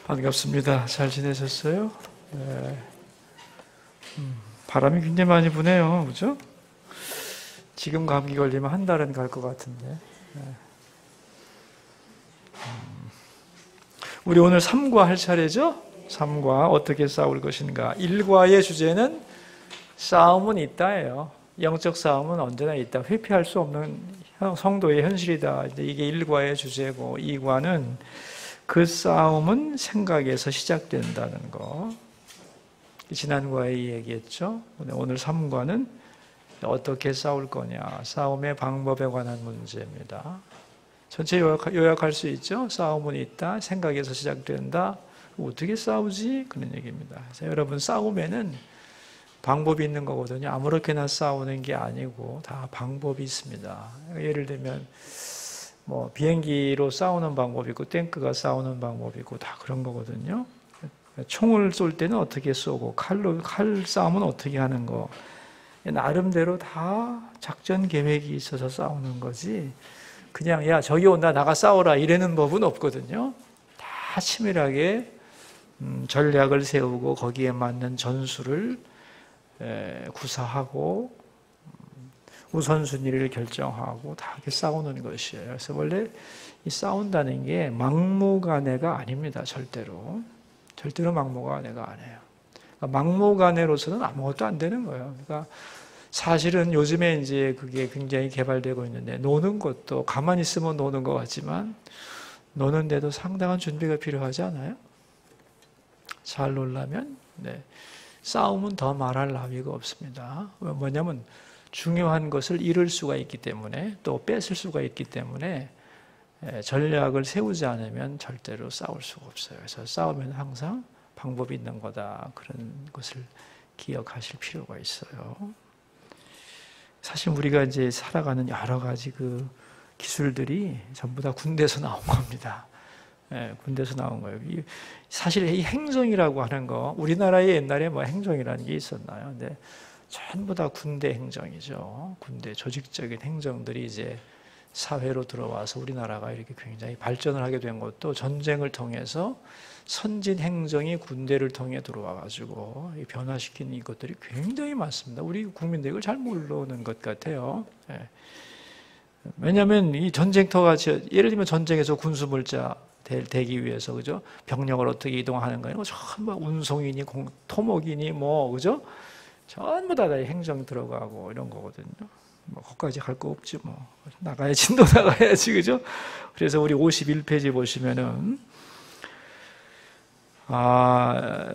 반갑습니다. 잘 지내셨어요? 네. 바람이 굉장히 많이 부네요. 그죠? 지금 감기 걸리면 한 달은 갈 것 같은데. 네. 우리 오늘 3과 할 차례죠? 3과 어떻게 싸울 것인가. 1과의 주제는 싸움은 있다예요. 영적 싸움은 언제나 있다. 회피할 수 없는 성도의 현실이다. 이게 1과의 주제고, 2과는 그 싸움은 생각에서 시작된다는 거. 지난과에 얘기했죠. 오늘 3과는 어떻게 싸울 거냐. 싸움의 방법에 관한 문제입니다. 전체 요약할 수 있죠. 싸움은 있다. 생각에서 시작된다. 어떻게 싸우지? 그런 얘기입니다. 여러분, 싸움에는 방법이 있는 거거든요. 아무렇게나 싸우는 게 아니고 다 방법이 있습니다. 예를 들면 비행기로 싸우는 방법이 있고 탱크가 싸우는 방법이 있고 다 그런 거거든요. 총을 쏠 때는 어떻게 쏘고 칼 싸움은 어떻게 하는 거. 나름대로 다 작전 계획이 있어서 싸우는 거지. 그냥 야 저기 온다 나가 싸워라 이러는 법은 없거든요. 다 치밀하게 전략을 세우고 거기에 맞는 전술을 구사하고 우선순위를 결정하고 다 이렇게 싸우는 것이에요. 그래서 원래 이 싸운다는 게 막무가내가 아닙니다. 절대로 막무가내가 아니에요. 그러니까 막무가내로서는 아무것도 안 되는 거예요. 그러니까 사실은 요즘에 이제 그게 굉장히 개발되고 있는데 노는 것도 가만히 있으면 노는 것 같지만 노는데도 상당한 준비가 필요하지 않아요? 잘 놀라면 싸움은 더 말할 나위가 없습니다. 뭐냐면 중요한 것을 잃을 수가 있기 때문에 또 뺏을 수가 있기 때문에 전략을 세우지 않으면 절대로 싸울 수가 없어요. 그래서 싸우면 항상 방법이 있는 거다. 그런 것을 기억하실 필요가 있어요. 사실 우리가 이제 살아가는 여러 가지 그 기술들이 전부 다 군대에서 나온 겁니다. 군대에서 나온 거예요. 사실 이 행정이라고 하는 거, 우리나라에 옛날에 행정이라는 게 있었나요? 근데 전부 다 군대 행정이죠. 군대 조직적인 행정들이 이제 사회로 들어와서 우리나라가 이렇게 굉장히 발전을 하게 된 것도 전쟁을 통해서 선진 행정이 군대를 통해 들어와가지고 변화시킨 이것들이 굉장히 많습니다. 우리 국민들이 이걸 잘 모르는 것 같아요. 왜냐하면 이 전쟁터가 예를 들면 전쟁에서 군수물자 되기 위해서 그죠? 병력을 어떻게 이동하는 거예요? 전부 운송이니 토목이니 그죠? 전부 다 행정 들어가고 이런 거거든요. 거기까지 갈 거 없지 나가야지 또 나가야지 그죠? 그래서 우리 51페이지 보시면은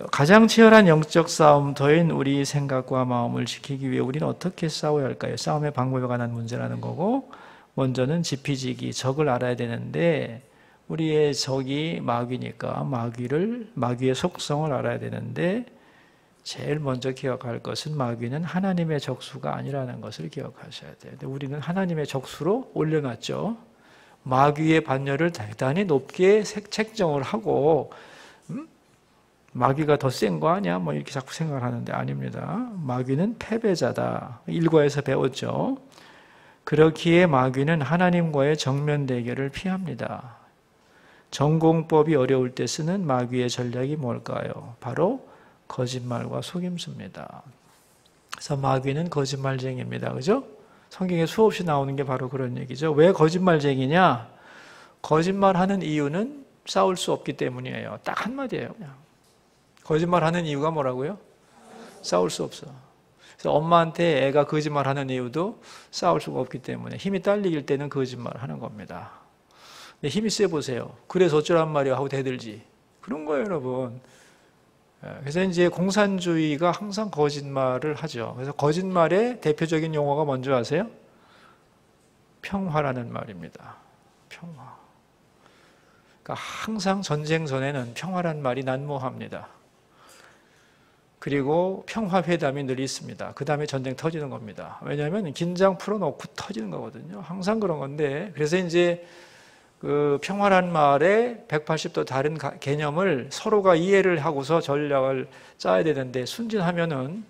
가장 치열한 영적 싸움터인 우리 생각과 마음을 지키기 위해 우리는 어떻게 싸워야 할까요? 싸움의 방법에 관한 문제라는 거고, 먼저는 지피지기, 적을 알아야 되는데 우리의 적이 마귀니까 마귀의 속성을 알아야 되는데 제일 먼저 기억할 것은 마귀는 하나님의 적수가 아니라는 것을 기억하셔야 돼요. 근데 우리는 하나님의 적수로 올려놨죠. 마귀의 반열을 대단히 높게 책정을 하고 마귀가 더 센 거 아니야? 이렇게 자꾸 생각을 하는데 아닙니다. 마귀는 패배자다. 1과에서 배웠죠. 그렇기에 마귀는 하나님과의 정면 대결을 피합니다. 전공법이 어려울 때 쓰는 마귀의 전략이 뭘까요? 바로 거짓말과 속임수입니다. 그래서 마귀는 거짓말쟁이입니다. 그죠? 성경에 수없이 나오는 게 바로 그런 얘기죠. 왜 거짓말쟁이냐? 거짓말하는 이유는 싸울 수 없기 때문이에요. 딱 한마디예요. 그냥. 거짓말하는 이유가 뭐라고요? 싸울 수 없어. 그래서 엄마한테 애가 거짓말하는 이유도 싸울 수가 없기 때문에 힘이 딸릴 때는 거짓말하는 겁니다. 근데 힘이 세 보세요. 그래서 어쩌란 말이야 하고 대들지. 그런 거예요, 여러분. 그래서 이제 공산주의가 항상 거짓말을 하죠. 그래서 거짓말의 대표적인 용어가 뭔지 아세요? 평화라는 말입니다. 평화. 그러니까 항상 전쟁 전에는 평화란 말이 난무합니다. 그리고 평화회담이 늘 있습니다. 그 다음에 전쟁 터지는 겁니다. 왜냐하면 긴장 풀어놓고 터지는 거거든요. 항상 그런 건데, 그래서 이제 그 평화란 말의 180도 다른 개념을 서로가 이해를 하고서 전략을 짜야 되는데 순진하면은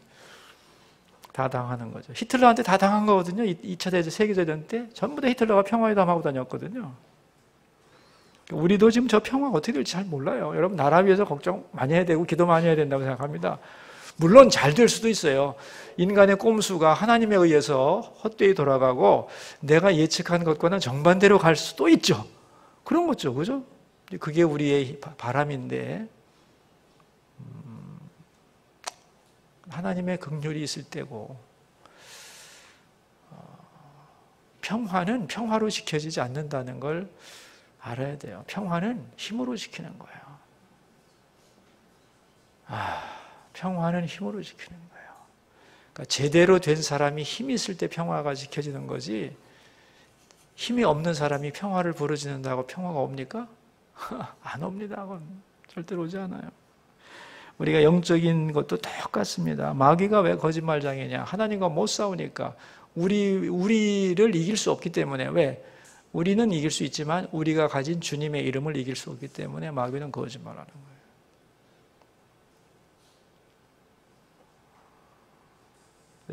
다 당하는 거죠. 히틀러한테 다 당한 거거든요. 2차 세계대전 때 전부 다 히틀러가 평화회담하고 다녔거든요. 우리도 지금 저 평화가 어떻게 될지 잘 몰라요. 여러분 나라 위해서 걱정 많이 해야 되고 기도 많이 해야 된다고 생각합니다. 물론 잘 될 수도 있어요. 인간의 꼼수가 하나님에 의해서 헛되이 돌아가고 내가 예측한 것과는 정반대로 갈 수도 있죠. 그런 거죠. 그죠? 그게 우리의 바람인데 하나님의 긍휼이 있을 때고 평화는 평화로 지켜지지 않는다는 걸 알아야 돼요. 평화는 힘으로 지키는 거예요. 평화는 힘으로 지키는 거예요. 그러니까 제대로 된 사람이 힘이 있을 때 평화가 지켜지는 거지 힘이 없는 사람이 평화를 부르짖는다고 평화가 옵니까? 안 옵니다. 그건 절대로 오지 않아요. 우리가 영적인 것도 똑같습니다. 마귀가 왜 거짓말장애냐? 하나님과 못 싸우니까 우리를 이길 수 없기 때문에. 왜? 우리는 이길 수 있지만 우리가 가진 주님의 이름을 이길 수 없기 때문에 마귀는 거짓말하는 거예요.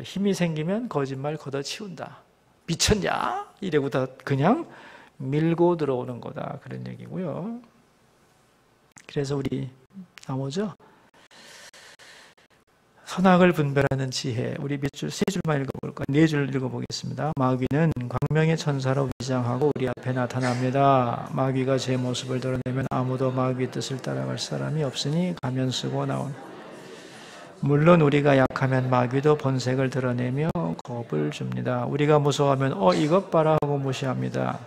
힘이 생기면 거짓말 걷어치운다. 미쳤냐? 이래고 다 그냥 밀고 들어오는 거다. 그런 얘기고요. 그래서 우리 나오죠? 선악을 분별하는 지혜. 우리 몇 줄, 세 줄만 읽어볼까요? 네 줄 읽어보겠습니다. 마귀는 광명의 천사로 위장하고 우리 앞에 나타납니다. 마귀가 제 모습을 드러내면 아무도 마귀의 뜻을 따라갈 사람이 없으니 가면 쓰고 나온. 물론 우리가 약하면 마귀도 본색을 드러내며 겁을 줍니다. 우리가 무서워하면 이것 봐라 하고 무시합니다.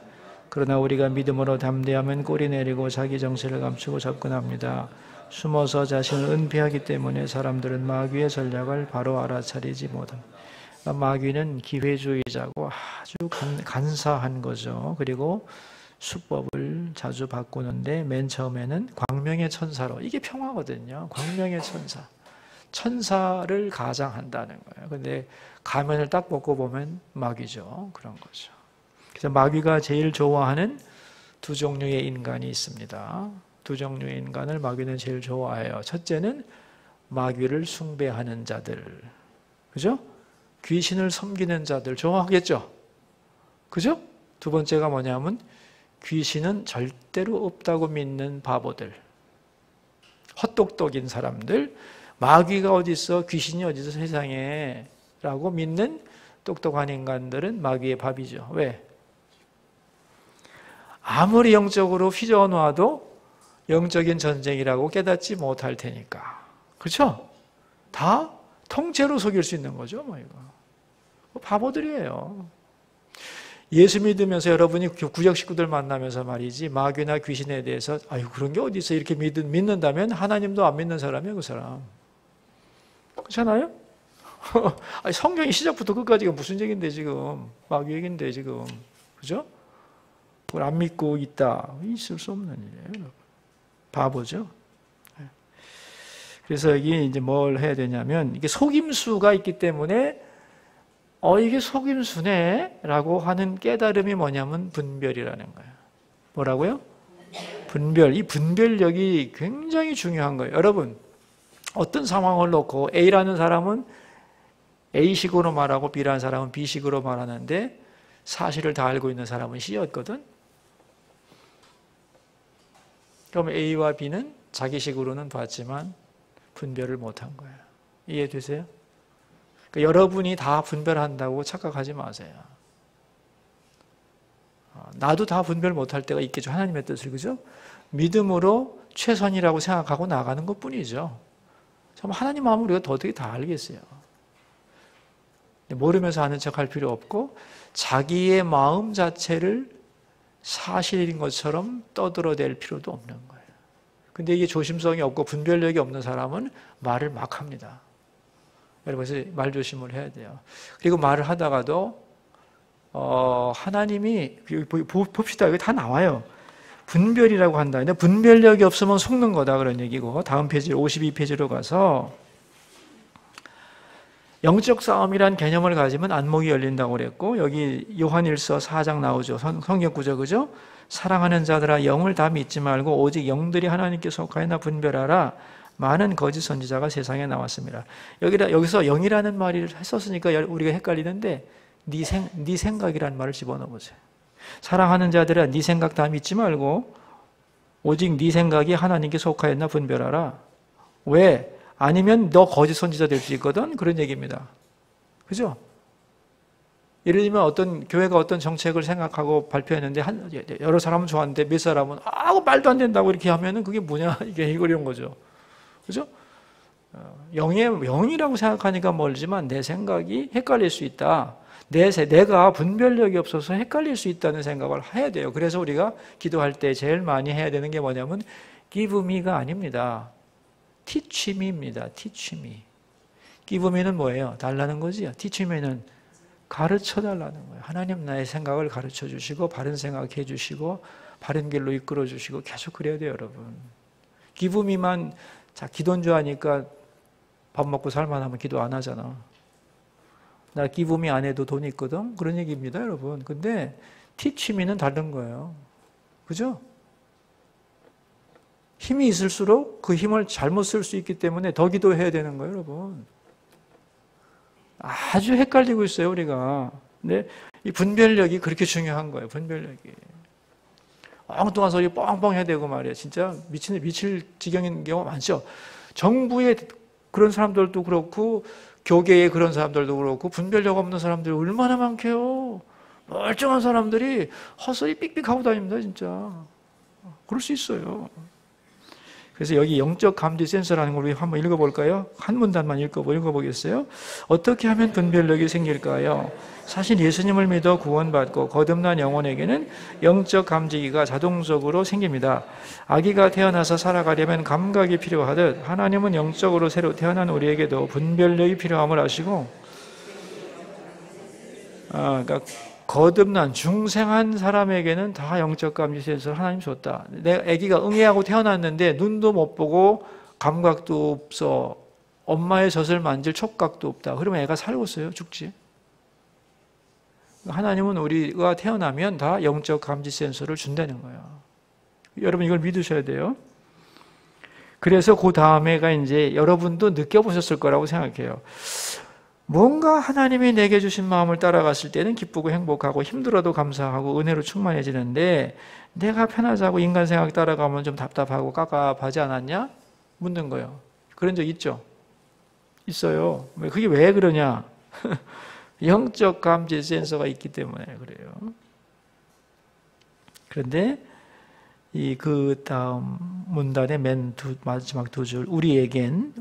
그러나 우리가 믿음으로 담대하면 꼬리 내리고 자기 정체를 감추고 접근합니다. 숨어서 자신을 은폐하기 때문에 사람들은 마귀의 전략을 바로 알아차리지 못합니다. 마귀는 기회주의자고 아주 간사한 거죠. 그리고 수법을 자주 바꾸는데 맨 처음에는 광명의 천사로. 이게 평화거든요. 광명의 천사. 천사를 가장한다는 거예요. 근데 가면을 딱 벗고 보면 마귀죠. 그런 거죠. 그래서 마귀가 제일 좋아하는 두 종류의 인간이 있습니다. 두 종류의 인간을 마귀는 제일 좋아해요. 첫째는 마귀를 숭배하는 자들. 그죠? 귀신을 섬기는 자들 좋아하겠죠? 그죠? 두 번째가 뭐냐면 귀신은 절대로 없다고 믿는 바보들. 헛똑똑인 사람들. 마귀가 어디 있어? 귀신이 어디 있어? 세상에. 라고 믿는 똑똑한 인간들은 마귀의 밥이죠. 왜? 아무리 영적으로 휘저어놔도 영적인 전쟁이라고 깨닫지 못할 테니까. 그렇죠? 다 통째로 속일 수 있는 거죠. 뭐 이거. 바보들이에요. 예수 믿으면서 여러분이 구역 식구들 만나면서 말이지 마귀나 귀신에 대해서 그런 게 어디 있어? 이렇게 믿는다면 하나님도 안 믿는 사람이에요. 그 사람. 그렇잖아요? 성경이 시작부터 끝까지가 무슨 얘기인데 지금 마귀 얘기인데 지금. 그죠? 그걸 안 믿고 있다. 있을 수 없는 일이에요. 바보죠. 그래서 여기 이제 뭘 해야 되냐면 이게 속임수가 있기 때문에 이게 속임수네 라고 하는 깨달음이 뭐냐면 분별이라는 거예요. 뭐라고요? 분별. 이 분별력이 굉장히 중요한 거예요. 여러분 어떤 상황을 놓고 A라는 사람은 A식으로 말하고 B라는 사람은 B식으로 말하는데 사실을 다 알고 있는 사람은 C였거든. 그럼 A와 B는 자기식으로는 봤지만 분별을 못한 거예요. 이해되세요? 그러니까 여러분이 다 분별한다고 착각하지 마세요. 나도 다 분별 못할 때가 있겠죠. 하나님의 뜻을. 그죠? 믿음으로 최선이라고 생각하고 나가는 것뿐이죠. 참 하나님 마음을 우리가 어떻게 다 알겠어요. 모르면서 아는 척할 필요 없고 자기의 마음 자체를 사실인 것처럼 떠들어댈 필요도 없는 거예요. 근데 이게 조심성이 없고 분별력이 없는 사람은 말을 막 합니다. 여러분, 그래서 말 조심을 해야 돼요. 그리고 말을 하다가도 하나님이 봅시다. 여기 다 나와요. 분별이라고 한다. 근데 분별력이 없으면 속는 거다 그런 얘기고 다음 페이지 52페이지로 가서 영적 싸움이란 개념을 가지면 안목이 열린다고 그랬고 여기 요한일서 4장 나오죠. 성경 구절 그죠? 사랑하는 자들아 영을 다 믿지 말고 오직 영들이 하나님께 속하였나 분별하라. 많은 거짓 선지자가 세상에 나왔습니다. 여기서 영이라는 말을 썼으니까 우리가 헷갈리는데 네 생각이라는 말을 집어넣어 보세요. 사랑하는 자들아 네 생각 다 믿지 말고 오직 네 생각이 하나님께 속하였나 분별하라. 왜? 아니면 너 거짓 선지자 될 수 있거든? 그런 얘기입니다. 그죠? 예를 들면 어떤 교회가 어떤 정책을 생각하고 발표했는데 여러 사람은 좋았는데 몇 사람은 말도 안 된다고 이렇게 하면은 그게 뭐냐 이게 이런 거죠. 그죠? 영이라고 생각하니까 멀지만 내 생각이 헷갈릴 수 있다. 내가 분별력이 없어서 헷갈릴 수 있다는 생각을 해야 돼요. 그래서 우리가 기도할 때 제일 많이 해야 되는 게 뭐냐면 give me가 아닙니다. teach me입니다. teach me. give me는 뭐예요? 달라는 거지요. teach me는 가르쳐 달라는 거예요. 하나님 나의 생각을 가르쳐 주시고 바른 생각해 주시고 바른 길로 이끌어 주시고 계속 그래야 돼요, 여러분. give me만 자 기도인 줄 아니까 밥 먹고 살만하면 기도 안 하잖아. 나 give me 안 해도 돈이 있거든? 그런 얘기입니다, 여러분. 근데 teach me는 다른 거예요. 그죠? 힘이 있을수록 그 힘을 잘못 쓸 수 있기 때문에 더 기도해야 되는 거예요, 여러분. 아주 헷갈리고 있어요, 우리가. 근데 이 분별력이 그렇게 중요한 거예요, 분별력이. 엉뚱한 소리 뻥뻥 해야 되고 말이에요. 진짜 미칠 지경인 경우가 많죠. 정부의 그런 사람들도 그렇고, 교계의 그런 사람들도 그렇고, 분별력 없는 사람들이 얼마나 많게요. 멀쩡한 사람들이 헛소리 삑삑하고 다닙니다, 진짜. 그럴 수 있어요. 그래서 여기 영적 감지 센서라는 걸 우리 한번 읽어볼까요? 한 문단만 읽어보겠어요? 어떻게 하면 분별력이 생길까요? 사실 예수님을 믿어 구원받고 거듭난 영혼에게는 영적 감지기가 자동적으로 생깁니다. 아기가 태어나서 살아가려면 감각이 필요하듯 하나님은 영적으로 새로 태어난 우리에게도 분별력이 필요함을 아시고, 그러니까 거듭난 중생한 사람에게는 다 영적 감지 센서를 하나님 줬다. 내 아기가 응애하고 태어났는데 눈도 못 보고 감각도 없어. 엄마의 젖을 만질 촉각도 없다. 그러면 애가 살고 있어요? 죽지? 하나님은 우리가 태어나면 다 영적 감지 센서를 준다는 거예요. 여러분 이걸 믿으셔야 돼요. 그래서 그 다음에가 이제 여러분도 느껴보셨을 거라고 생각해요. 뭔가 하나님이 내게 주신 마음을 따라갔을 때는 기쁘고 행복하고 힘들어도 감사하고 은혜로 충만해지는데 내가 편하자고 인간 생각 따라가면 좀 답답하고 깝깝하지 않았냐? 묻는 거예요. 그런 적 있죠? 있어요. 그게 왜 그러냐? 영적 감지 센서가 있기 때문에 그래요. 그런데 그 다음 문단의 마지막 두 줄 우리에겐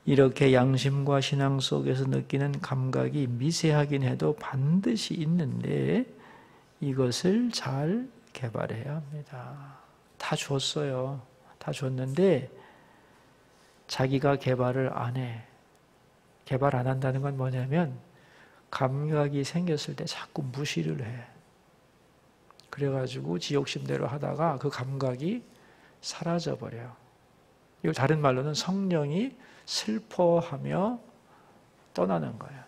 이렇게 양심과 신앙 속에서 느끼는 감각이 미세하긴 해도 반드시 있는데 이것을 잘 개발해야 합니다. 다 줬어요. 다 줬는데 자기가 개발을 안 해. 개발 안 한다는 건 뭐냐면 감각이 생겼을 때 자꾸 무시를 해. 그래가지고 지욕심대로 하다가 그 감각이 사라져버려요. 이거 다른 말로는 성령이 슬퍼하며 떠나는 거예요.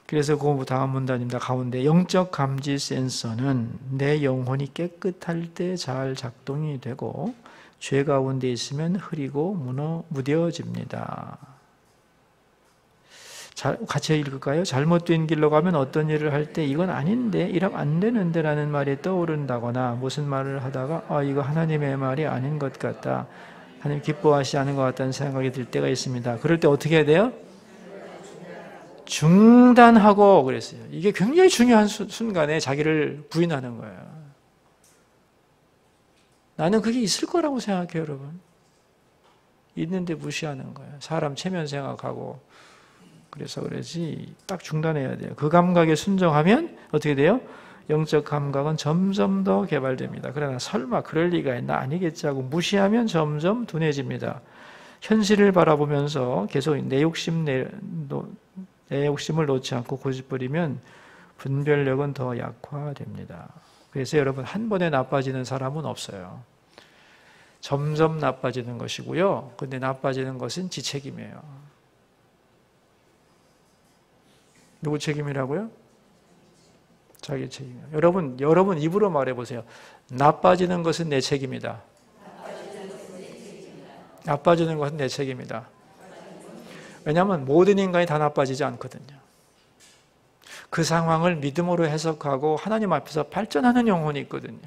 그래서 그 다음 문단입니다. 가운데 영적 감지 센서는 내 영혼이 깨끗할 때 잘 작동이 되고 죄 가운데 있으면 흐리고 무뎌집니다. 같이 읽을까요? 잘못된 길로 가면 어떤 일을 할 때 이건 아닌데 이러면 안 되는데 라는 말이 떠오른다거나 무슨 말을 하다가 이거 하나님의 말이 아닌 것 같다. 하나님 기뻐하시지 않은 것 같다는 생각이 들 때가 있습니다. 그럴 때 어떻게 해야 돼요? 중단하고 그랬어요. 이게 굉장히 중요한 순간에 자기를 부인하는 거예요. 나는 그게 있을 거라고 생각해요, 여러분. 있는데 무시하는 거예요. 사람 체면 생각하고. 그래서 그러지 딱 중단해야 돼요. 그 감각에 순종하면 어떻게 돼요? 영적 감각은 점점 더 개발됩니다. 그러나 설마 그럴 리가 있나? 아니겠지 하고 무시하면 점점 둔해집니다. 현실을 바라보면서 계속 내 욕심을 놓지 않고 고집부리면 분별력은 더 약화됩니다. 그래서 여러분 한 번에 나빠지는 사람은 없어요. 점점 나빠지는 것이고요. 근데 나빠지는 것은 지 책임이에요. 누구 책임이라고요? 자기 책임이에요. 여러분 입으로 말해보세요. 나빠지는 것은 내 책임이다. 나빠지는 것은 내 책임이다. 왜냐하면 모든 인간이 다 나빠지지 않거든요. 그 상황을 믿음으로 해석하고 하나님 앞에서 발전하는 영혼이 있거든요.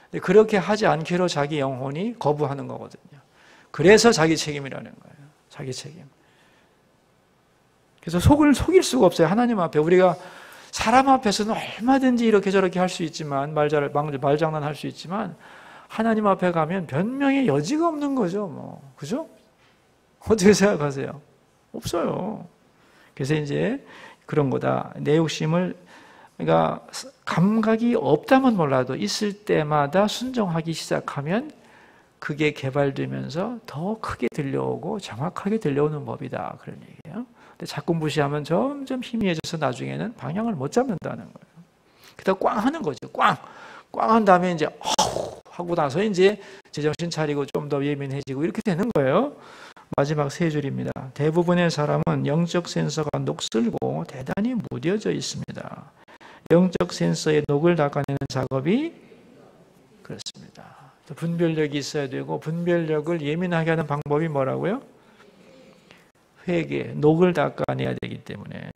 근데 그렇게 하지 않기로 자기 영혼이 거부하는 거거든요. 그래서 자기 책임이라는 거예요. 자기 책임. 그래서 속일 수가 없어요. 하나님 앞에. 우리가 사람 앞에서는 얼마든지 이렇게 저렇게 할 수 있지만, 말장난할 수 있지만, 하나님 앞에 가면 변명의 여지가 없는 거죠. 뭐. 그죠? 어떻게 생각하세요? 없어요. 그래서 이제 그런 거다. 내 욕심을, 그러니까 감각이 없다면 몰라도 있을 때마다 순종하기 시작하면 그게 개발되면서 더 크게 들려오고 정확하게 들려오는 법이다. 그런 얘기예요. 근데 자꾸 무시하면 점점 희미해져서 나중에는 방향을 못 잡는다는 거예요. 그러다 꽝 하는 거죠. 꽝 한 다음에 이제 하고 나서 이제 제정신 차리고 좀 더 예민해지고 이렇게 되는 거예요. 마지막 세 줄입니다. 대부분의 사람은 영적 센서가 녹슬고 대단히 무뎌져 있습니다. 영적 센서의 녹을 닦아내는 작업이 그렇습니다. 분별력이 있어야 되고 분별력을 예민하게 하는 방법이 뭐라고요? 회개, 녹을 닦아내야 되기 때문에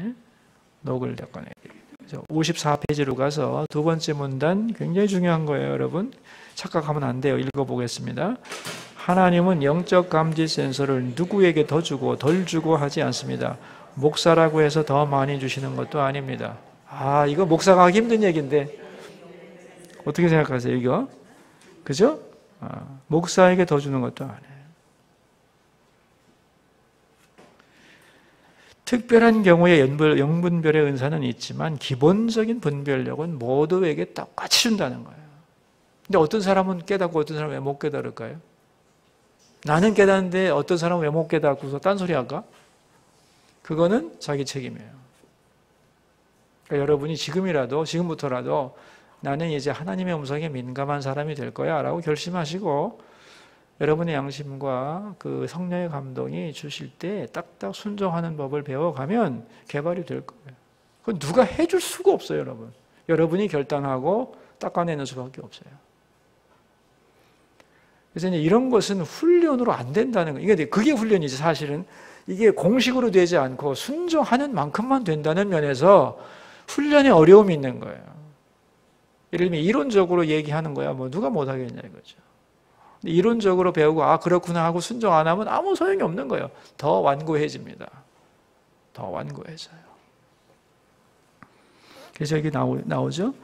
녹을 닦아내야 되기 때문에 54페이지로 가서 두 번째 문단 굉장히 중요한 거예요. 여러분 착각하면 안 돼요. 읽어보겠습니다. 하나님은 영적 감지 센서를 누구에게 더 주고 덜 주고 하지 않습니다. 목사라고 해서 더 많이 주시는 것도 아닙니다. 이거 목사가 하기 힘든 얘기인데 어떻게 생각하세요? 이거? 그죠? 목사에게 더 주는 것도 아니에요. 특별한 경우에 영분별의 은사는 있지만 기본적인 분별력은 모두에게 똑같이 준다는 거예요. 근데 어떤 사람은 깨닫고 어떤 사람은 왜 못 깨달을까요? 나는 깨닫는데 어떤 사람은 왜 못 깨닫고서 딴소리 할까? 그거는 자기 책임이에요. 그러니까 여러분이 지금부터라도 나는 이제 하나님의 음성에 민감한 사람이 될 거야 라고 결심하시고 여러분의 양심과 그 성령의 감동이 주실 때 딱딱 순종하는 법을 배워가면 개발이 될 거예요. 그건 누가 해줄 수가 없어요, 여러분. 여러분이 결단하고 닦아내는 수밖에 없어요. 그래서 이제 이런 것은 훈련으로 안 된다는 거예요. 그게 훈련이지 사실은. 이게 공식으로 되지 않고 순종하는 만큼만 된다는 면에서 훈련에 어려움이 있는 거예요. 예를 들면 이론적으로 얘기하는 거야 뭐 누가 못하겠냐 이거죠. 이론적으로 배우고 그렇구나 하고 순종 안 하면 아무 소용이 없는 거예요. 더 완고해집니다. 더 완고해져요. 그래서 여기 나오죠.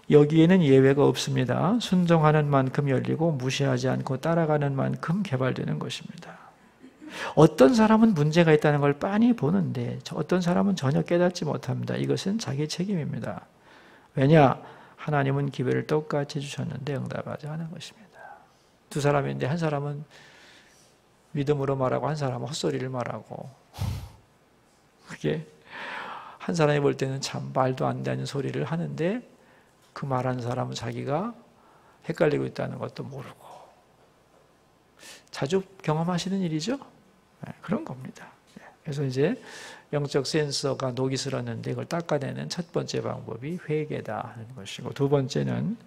여기에는 예외가 없습니다. 순종하는 만큼 열리고 무시하지 않고 따라가는 만큼 개발되는 것입니다. 어떤 사람은 문제가 있다는 걸 빤히 보는데 어떤 사람은 전혀 깨닫지 못합니다. 이것은 자기 책임입니다. 왜냐? 하나님은 기회를 똑같이 주셨는데 응답하지 않은 것입니다. 두 사람인데 한 사람은 믿음으로 말하고 한 사람은 헛소리를 말하고 그게 한 사람이 볼 때는 참 말도 안 되는 소리를 하는데 그 말하는 사람은 자기가 헷갈리고 있다는 것도 모르고 자주 경험하시는 일이죠? 네, 그런 겁니다. 그래서 이제 영적 센서가 녹이 슬었는데 이걸 닦아내는 첫 번째 방법이 회개다 하는 것이고 두 번째는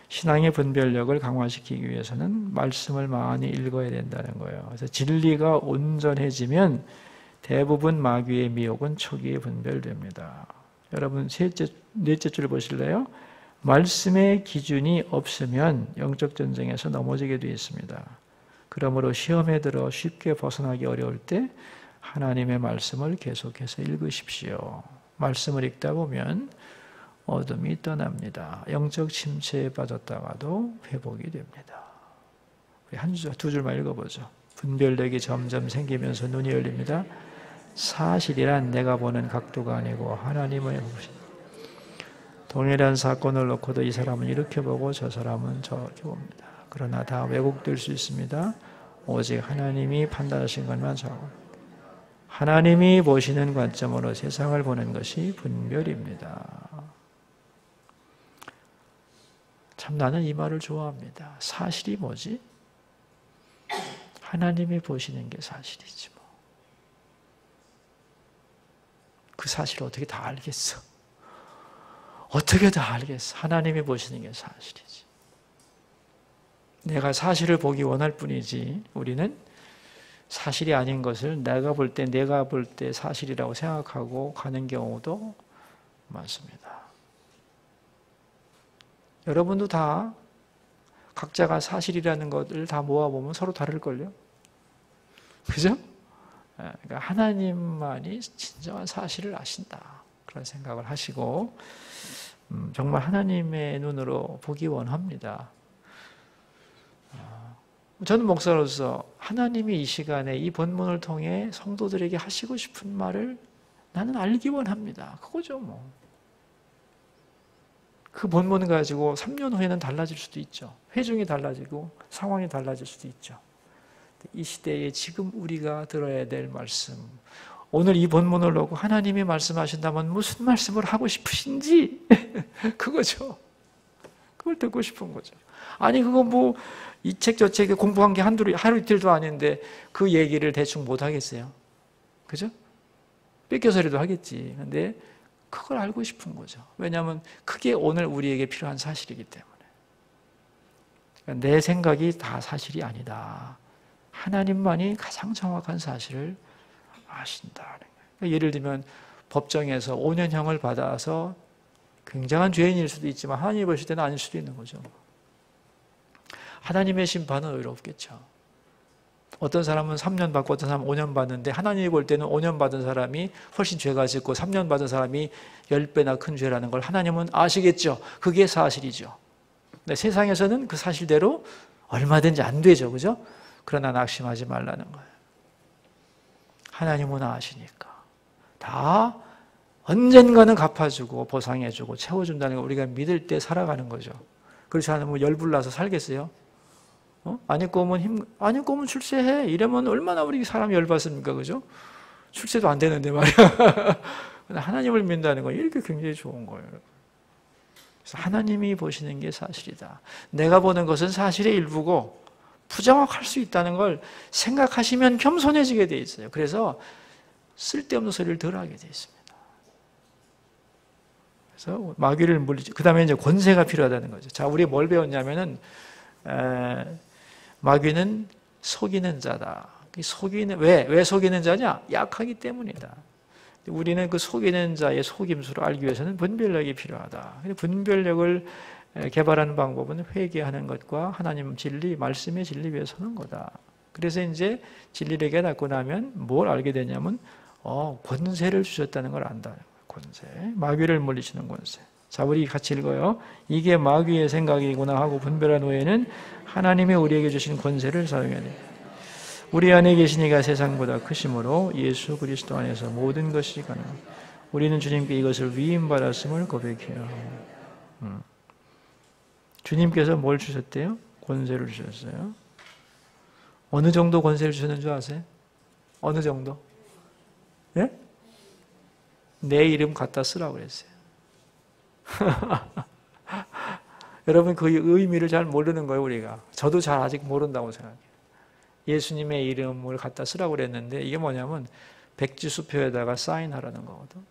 신앙의 분별력을 강화시키기 위해서는 말씀을 많이 읽어야 된다는 거예요. 그래서 진리가 온전해지면 대부분 마귀의 미혹은 초기에 분별됩니다. 여러분 넷째 줄 보실래요? 말씀의 기준이 없으면 영적 전쟁에서 넘어지게 되어 있습니다. 그러므로 시험에 들어 쉽게 벗어나기 어려울 때 하나님의 말씀을 계속해서 읽으십시오. 말씀을 읽다 보면 어둠이 떠납니다. 영적 침체에 빠졌다가도 회복이 됩니다. 두 줄만 읽어보죠. 분별력이 점점 생기면서 눈이 열립니다. 사실이란 내가 보는 각도가 아니고 하나님의 보신 동일한 사건을 놓고도 이 사람은 이렇게 보고 저 사람은 저렇게 봅니다. 그러나 다 왜곡될 수 있습니다. 오직 하나님이 판단하신 것만 정하고 하나님이 보시는 관점으로 세상을 보는 것이 분별입니다. 참 나는 이 말을 좋아합니다. 사실이 뭐지? 하나님이 보시는 게 사실이지 뭐. 그 사실을 어떻게 다 알겠어? 어떻게 다 알겠어? 하나님이 보시는 게 사실이지. 내가 사실을 보기 원할 뿐이지 우리는 사실이 아닌 것을 내가 볼 때 사실이라고 생각하고 가는 경우도 많습니다. 여러분도 다 각자가 사실이라는 것을 다 모아보면 서로 다를걸요? 그죠? 그러니까 하나님만이 진정한 사실을 아신다. 그런 생각을 하시고 정말 하나님의 눈으로 보기 원합니다. 저는 목사로서 하나님이 이 시간에 이 본문을 통해 성도들에게 하시고 싶은 말을 나는 알기 원합니다. 그거죠 뭐. 그 본문 가지고 3년 후에는 달라질 수도 있죠. 회중이 달라지고 상황이 달라질 수도 있죠. 이 시대에 지금 우리가 들어야 될 말씀, 오늘 이 본문을 놓고 하나님이 말씀하신다면 무슨 말씀을 하고 싶으신지 그거죠. 그걸 듣고 싶은 거죠. 아니 그거 뭐 이 책 저 책에 공부한 게 하루 이틀도 아닌데 그 얘기를 대충 못 하겠어요. 그죠? 뺏겨서라도 하겠지. 근데 그걸 알고 싶은 거죠. 왜냐하면 그게 오늘 우리에게 필요한 사실이기 때문에. 그러니까 내 생각이 다 사실이 아니다. 하나님만이 가장 정확한 사실을 아신다. 그러니까 예를 들면 법정에서 5년형을 받아서 굉장한 죄인일 수도 있지만 하나님이 보실 때는 아닐 수도 있는 거죠. 하나님의 심판은 의롭겠죠. 어떤 사람은 3년 받고 어떤 사람은 5년 받는데 하나님이 볼 때는 5년 받은 사람이 훨씬 죄가 적고 3년 받은 사람이 10배나 큰 죄라는 걸 하나님은 아시겠죠. 그게 사실이죠. 근데 세상에서는 그 사실대로 얼마든지 안 되죠. 그죠? 그러나 낙심하지 말라는 거예요. 하나님은 아시니까. 다 언젠가는 갚아주고 보상해주고 채워준다는 걸 우리가 믿을 때 살아가는 거죠. 그렇지 않으면 열불나서 살겠어요? 아니 꼬면 출세해. 이러면 얼마나 우리 사람이 열받습니까? 그죠? 출세도 안 되는데 말이야. 하나님을 믿는다는 건 이렇게 굉장히 좋은 거예요. 그래서 하나님이 보시는 게 사실이다. 내가 보는 것은 사실의 일부고 부정확할 수 있다는 걸 생각하시면 겸손해지게 돼 있어요. 그래서 쓸데없는 소리를 덜 하게 돼 있습니다. 그래서 마귀를 물리치. 그다음에 이제 권세가 필요하다는 거죠. 자, 우리 뭘 배웠냐면은 마귀는 속이는 자다. 왜 속이는 자냐? 약하기 때문이다. 우리는 그 속이는 자의 속임수를 알기 위해서는 분별력이 필요하다. 분별력을 개발하는 방법은 회개하는 것과 하나님 진리, 말씀의 진리 위에 서는 거다. 그래서 이제 진리를 깨닫고 나면 뭘 알게 되냐면 권세를 주셨다는 걸 안다. 권세. 마귀를 물리치는 권세. 자, 우리 같이 읽어요. 이게 마귀의 생각이구나 하고 분별한 후에는 하나님이 우리에게 주신 권세를 사용해야 돼. 우리 안에 계신 이가 세상보다 크심으로 예수 그리스도 안에서 모든 것이 가능합니다. 우리는 주님께 이것을 위임받았음을 고백해요. 주님께서 뭘 주셨대요? 권세를 주셨어요. 어느 정도 권세를 주셨는 줄 아세요? 어느 정도? 예? 내 이름 갖다 쓰라고 그랬어요. 여러분 그 의미를 잘 모르는 거예요. 우리가. 저도 잘 아직 모른다고 생각해요. 예수님의 이름을 갖다 쓰라고 그랬는데 이게 뭐냐면 백지수표에다가 사인하라는 거거든.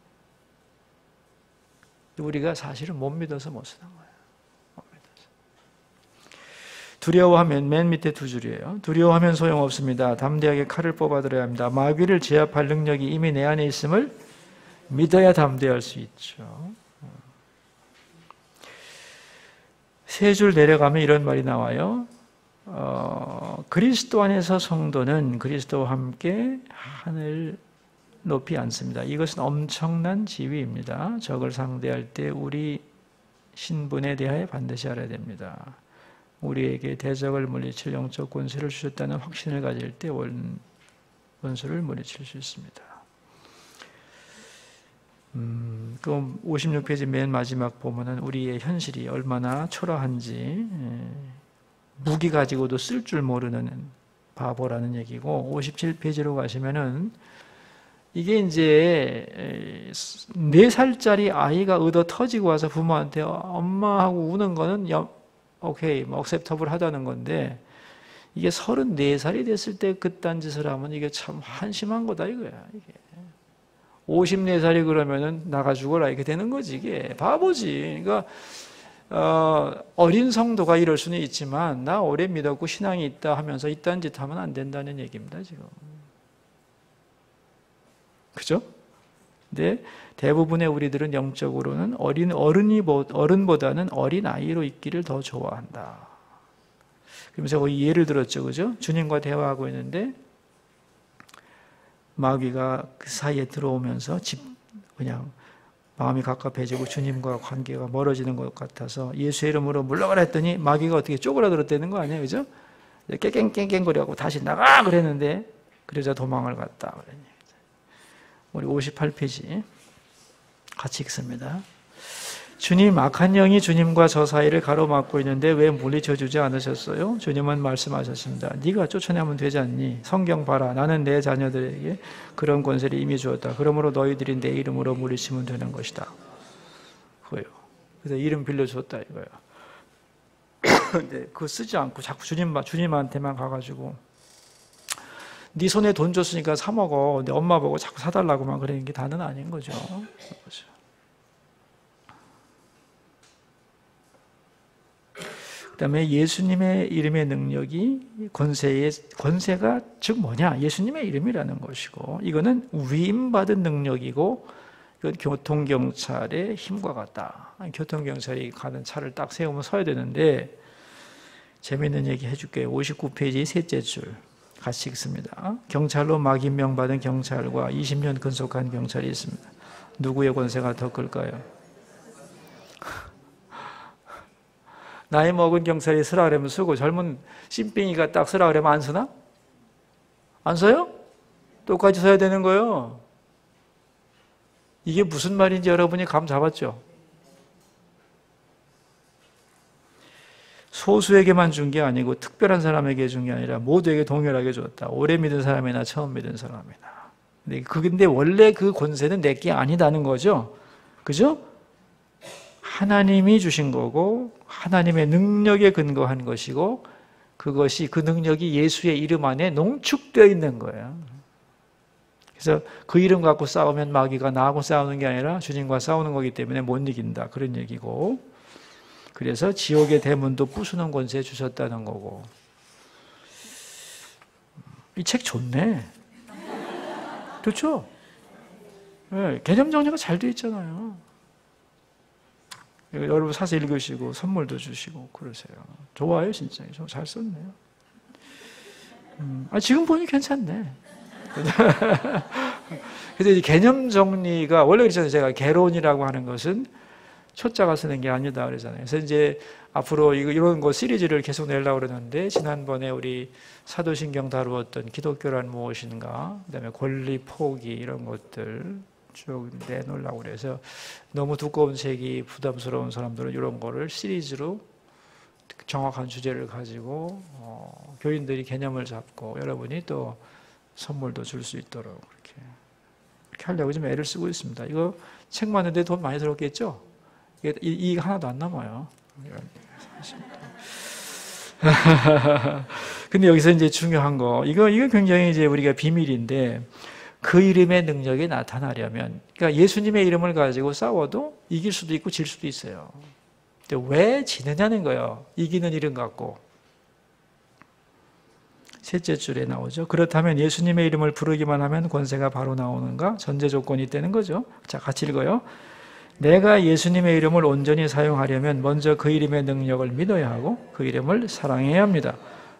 우리가 사실은 못 믿어서 못 쓰는 거예요. 못 믿어서. 두려워하면 맨 밑에 두 줄이에요. 두려워하면 소용없습니다. 담대하게 칼을 뽑아들어야 합니다. 마귀를 제압할 능력이 이미 내 안에 있음을 믿어야 담대할 수 있죠. 세 줄 내려가면 이런 말이 나와요. 그리스도 안에서 성도는 그리스도와 함께 하늘 높이 앉습니다. 이것은 엄청난 지위입니다. 적을 상대할 때 우리 신분에 대하여 반드시 알아야 됩니다. 우리에게 대적을 물리칠 영적 권세를 주셨다는 확신을 가질 때 원수를 물리칠 수 있습니다. 그 56페이지 맨 마지막 보면은 우리의 현실이 얼마나 초라한지, 무기 가지고도 쓸 줄 모르는 바보라는 얘기고, 57페이지로 가시면은 이게 이제 4살짜리 아이가 얻어 터지고 와서 부모한테 엄마 하고 우는 거는 오케이, 억셉터블 하다는 건데, 이게 34살이 됐을 때 그딴 짓을 하면 이게 참 한심한 거다 이거야. 이게 54살이 그러면은 나가 죽어라 이렇게 되는 거지. 이게 바보지. 그러니까 어린 성도가 이럴 수는 있지만 나 오래 믿었고 신앙이 있다 하면서 이딴 짓 하면 안 된다는 얘기입니다. 지금. 그죠? 근데 대부분의 우리들은 영적으로는 어른보다는 어린 아이로 있기를 더 좋아한다. 그러면서 거의 예를 들었죠, 그죠? 주님과 대화하고 있는데 마귀가 그 사이에 들어오면서 그냥 마음이 갑갑해지고 주님과 관계가 멀어지는 것 같아서 예수의 이름으로 물러가라 했더니 마귀가 어떻게 쪼그라들었다는 거 아니에요, 그죠? 깽깽깽깽거리고 다시 나가 그랬는데 그러자 도망을 갔다. 우리 58페이지 같이 읽습니다. 주님, 악한 영이 주님과 저 사이를 가로막고 있는데 왜 물리쳐 주지 않으셨어요? 주님은 말씀하셨습니다. 네가 쫓아내면 되지 않니? 성경 봐라. 나는 내 자녀들에게 그런 권세를 이미 주었다. 그러므로 너희들이 내 이름으로 물리치면 되는 것이다. 그거요. 그래서 이름 빌려줬다 이거예요. 근데 그거 쓰지 않고 자꾸 주님한테만 가가지고 네 손에 돈 줬으니까 사 먹어. 내 엄마 보고 자꾸 사달라고만 그러는 게 다는 아닌 거죠. 그 다음에 예수님의 이름의 능력이 권세가 즉 뭐냐? 예수님의 이름이라는 것이고 이거는 위임받은 능력이고 이건 교통경찰의 힘과 같다. 교통경찰이 가는 차를 딱 세우면 서야 되는데 재미있는 얘기 해줄게요. 59페이지 셋째 줄 같이 읽습니다. 경찰로 막임명받은 경찰과 20년 근속한 경찰이 있습니다. 누구의 권세가 더 클까요? 나이 먹은 경찰이 쓰라 그러면 쓰고 젊은 씰삥이가 딱 쓰라 그러면 안 쓰나? 안 써요? 똑같이 써야 되는 거예요. 이게 무슨 말인지 여러분이 감 잡았죠? 소수에게만 준 게 아니고 특별한 사람에게 준 게 아니라 모두에게 동일하게 줬다. 오래 믿은 사람이나 처음 믿은 사람이나. 근데 원래 그 권세는 내 게 아니다는 거죠. 그죠? 하나님이 주신 거고 하나님의 능력에 근거한 것이고 그것이 그 능력이 예수의 이름 안에 농축되어 있는 거예요. 그래서 그 이름 갖고 싸우면 마귀가 나하고 싸우는 게 아니라 주님과 싸우는 거기 때문에 못 이긴다. 그런 얘기고 그래서 지옥의 대문도 부수는 권세 주셨다는 거고 이 책 좋네. 그렇죠? 네, 개념 정리가 잘 돼 있잖아요. 여러분 사서 읽으시고 선물도 주시고 그러세요. 좋아요, 진짜. 잘 썼네요. 지금 보니 괜찮네. 그래서 이 개념 정리가 원래 그랬잖아요. 제가 개론이라고 하는 것은 초자가 쓰는 게 아니다 그러잖아요. 그래서 이제 앞으로 이런 거 시리즈를 계속 내려고 그러는데 지난번에 우리 사도신경 다루었던 기독교란 무엇인가, 그다음에 권리 포기 이런 것들 쭉 내놓으려고 그래서 너무 두꺼운 책이 부담스러운 사람들은 이런 거를 시리즈로 정확한 주제를 가지고 교인들이 개념을 잡고 여러분이 또 선물도 줄 수 있도록 그렇게 하려고 좀 애를 쓰고 있습니다. 이거 책 많은데 돈 많이 들었겠죠? 이게 하나도 안 남아요. 근데 여기서 이제 중요한 거 이거 굉장히 이제 우리가 비밀인데 그 이름의 능력이 나타나려면 그러니까 예수님의 이름을 가지고 싸워도 이길 수도 있고 질 수도 있어요. 근데 왜 지느냐는 거예요. 이기는 이름 갖고. 셋째 줄에 나오죠. 그렇다면 예수님의 이름을 부르기만 하면 권세가 바로 나오는가? 전제 조건이 있다는 거죠. 자, 같이 읽어요. 내가 예수님의 이름을 온전히 사용하려면 먼저 그 이름의 능력을 믿어야 하고 그 이름을 사랑해야 합니다.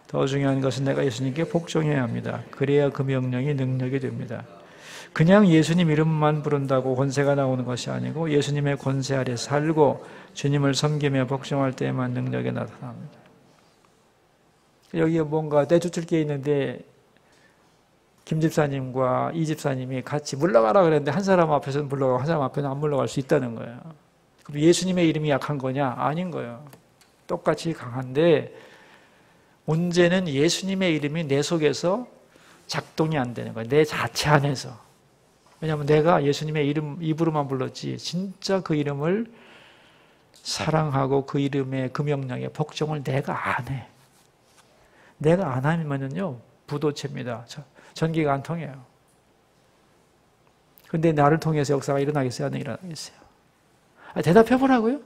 더 중요한 것은 내가 예수님께 복종해야 합니다. 그래야 그 명령이 능력이 됩니다. 그냥 예수님 이름만 부른다고 권세가 나오는 것이 아니고 예수님의 권세 아래 살고 주님을 섬기며 복종할 때에만 능력이 나타납니다. 여기에 뭔가 내쫓을 게 있는데 김 집사님과 이 집사님이 같이 물러가라 그랬는데 한 사람 앞에서는 물러가고 한 사람 앞에는 안 물러갈 수 있다는 거예요. 그럼 예수님의 이름이 약한 거냐? 아닌 거예요. 똑같이 강한데 문제는 예수님의 이름이 내 속에서 작동이 안 되는 거예요. 내 자체 안에서. 왜냐하면 내가 예수님의 이름 입으로만 불렀지 진짜 그 이름을 사랑하고 그 이름의 그 명령에 복종을 내가 안 해. 내가 안 하면은요 부도체입니다. 전기가 안 통해요. 근데 나를 통해서 역사가 일어나겠어요? 안 일어나겠어요? 대답해보라고요?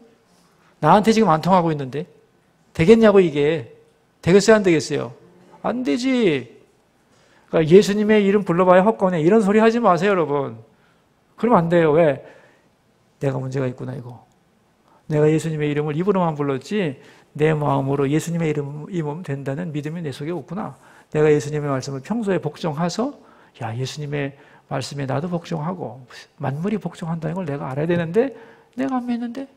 나한테 지금 안 통하고 있는데 되겠냐고 이게. 되겠어요? 안 되겠어요? 안 되지. 그러니까 예수님의 이름 불러봐야 헛거네. 이런 소리 하지 마세요, 여러분. 그러면 안 돼요. 왜? 내가 문제가 있구나 이거. 내가 예수님의 이름을 입으로만 불렀지 내 마음으로 예수님의 이름이면 된다는 믿음이 내 속에 없구나. 내가 예수님의 말씀을 평소에 복종해서 야 예수님의 말씀에 나도 복종하고 만물이 복종한다는 걸 내가 알아야 되는데 내가 안 믿는데?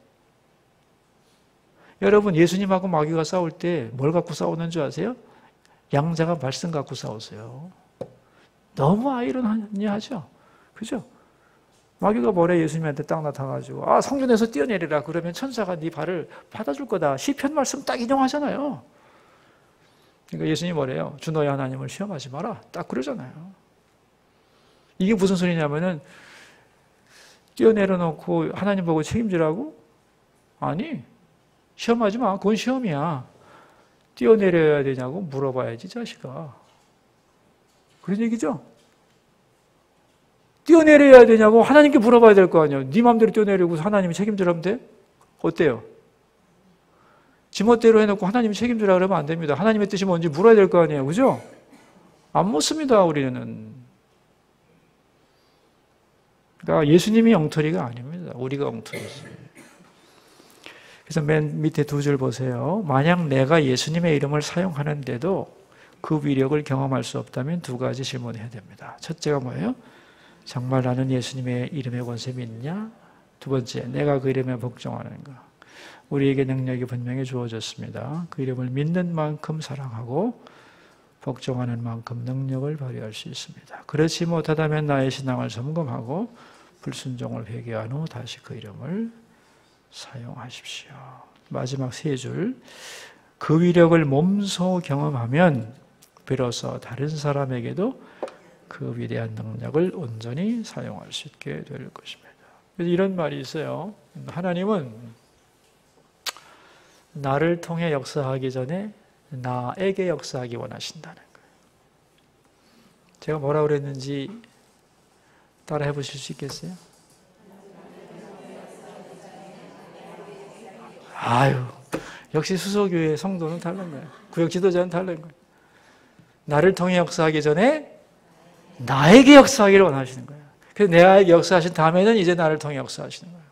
여러분 예수님하고 마귀가 싸울 때 뭘 갖고 싸우는 줄 아세요? 양자가 말씀 갖고 싸웠어요. 너무 아이러니하죠? 그죠? 마귀가 뭐래? 예수님한테 딱 나타나가지고 아 성전에서 뛰어내리라 그러면 천사가 네 발을 받아줄 거다. 시편 말씀 딱 인용하잖아요. 그러니까 예수님이 뭐래요? 주 너의 하나님을 시험하지 마라. 딱 그러잖아요. 이게 무슨 소리냐면은 뛰어내려놓고 하나님 보고 책임지라고? 아니 시험하지 마. 그건 시험이야. 뛰어내려야 되냐고 물어봐야지 자식아. 그런 얘기죠? 뛰어내려야 되냐고 하나님께 물어봐야 될 거 아니에요. 네 마음대로 뛰어내리고 하나님이 책임지라면 돼? 어때요? 지멋대로 해놓고 하나님이 책임지라 그러면 안 됩니다. 하나님의 뜻이 뭔지 물어야 될 거 아니에요. 그죠? 안 묻습니다. 우리는. 그러니까 예수님이 엉터리가 아닙니다. 우리가 엉터리지. 그래서 맨 밑에 두 줄 보세요. 만약 내가 예수님의 이름을 사용하는데도 그 위력을 경험할 수 없다면 두 가지 질문해야 됩니다. 첫째가 뭐예요? 정말 나는 예수님의 이름의 권세 믿냐? 두 번째, 내가 그 이름에 복종하는가? 우리에게 능력이 분명히 주어졌습니다. 그 이름을 믿는 만큼 사랑하고 복종하는 만큼 능력을 발휘할 수 있습니다. 그렇지 못하다면 나의 신앙을 점검하고 불순종을 회개한 후 다시 그 이름을 사용하십시오. 마지막 세 줄. 그 위력을 몸소 경험하면 비로소 다른 사람에게도 그 위대한 능력을 온전히 사용할 수 있게 될 것입니다. 그래서 이런 말이 있어요. 하나님은 나를 통해 역사하기 전에 나에게 역사하기 원하신다는 거예요. 제가 뭐라고 그랬는지 따라 해보실 수 있겠어요? 아유, 역시 수소교회 성도는 다른 거예요. 구역 지도자는 다른 거예요. 나를 통해 역사하기 전에 나에게 역사하기를 원하시는 거예요. 그래서 나에게 역사하신 다음에는 이제 나를 통해 역사하시는 거예요.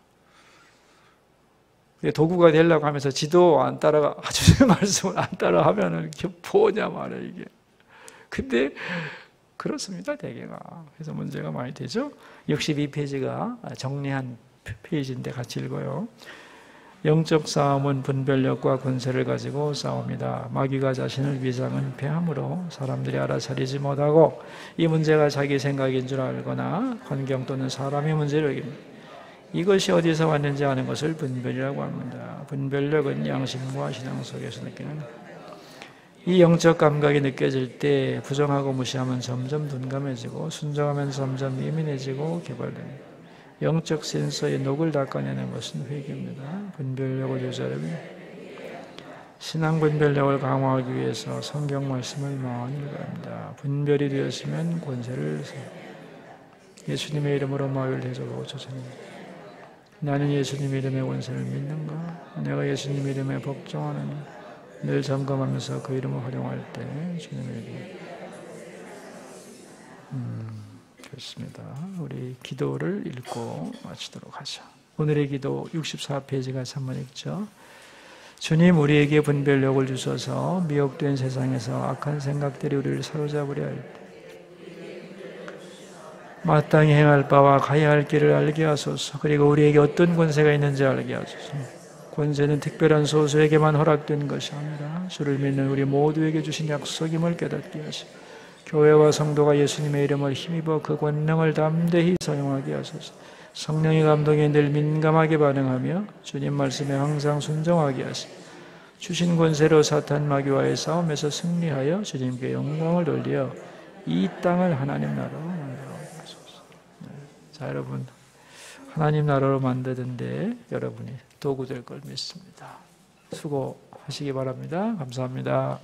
도구가 되려고 하면서 지도 안 따라가, 주님의 말씀을 안 따라하면은 이게 뭐냐 말이에요, 이게. 근데 그렇습니다, 대개가. 그래서 문제가 많이 되죠. 62페이지가 정리한 페이지인데 같이 읽어요. 영적 싸움은 분별력과 권세를 가지고 싸웁니다. 마귀가 자신을 위장은폐함으로 사람들이 알아차리지 못하고 이 문제가 자기 생각인 줄 알거나 환경 또는 사람의 문제를 여깁니다. 이것이 어디서 왔는지 아는 것을 분별이라고 합니다. 분별력은 양심과 신앙 속에서 느끼는 이 영적 감각이 느껴질 때 부정하고 무시하면 점점 둔감해지고 순종하면 점점 예민해지고 개발됩니다. 영적 센서의 녹을 닦아내는 것은 회개입니다. 분별력을 유지하려면 신앙 분별력을 강화하기 위해서 성경 말씀을 많이 읽어야 합니다. 분별이 되었으면 권세를 예수님의 이름으로 마귀를 대적하고 쫓아냅니다. 나는 예수님의 이름의 권세를 믿는가? 내가 예수님의 이름에 복종하는가? 늘 점검하면서 그 이름을 활용할 때 주님의 이름 좋습니다. 우리 기도를 읽고 마치도록 하죠. 오늘의 기도 64페이지가 한번 읽죠. 주님, 우리에게 분별력을 주셔서 미혹된 세상에서 악한 생각들이 우리를 사로잡으려 할 때 마땅히 행할 바와 가야 할 길을 알게 하소서. 그리고 우리에게 어떤 권세가 있는지 알게 하소서. 권세는 특별한 소수에게만 허락된 것이 아니라 주를 믿는 우리 모두에게 주신 약속임을 깨닫게 하시고 교회와 성도가 예수님의 이름을 힘입어 그 권능을 담대히 사용하게 하소서. 성령의 감동에 늘 민감하게 반응하며 주님 말씀에 항상 순종하게 하시고 주신 권세로 사탄 마귀와의 싸움에서 승리하여 주님께 영광을 돌려 이 땅을 하나님 나라로 만들어 하소서. 자, 여러분, 하나님 나라로 만드는데 여러분이 도구 될 걸 믿습니다. 수고하시기 바랍니다. 감사합니다.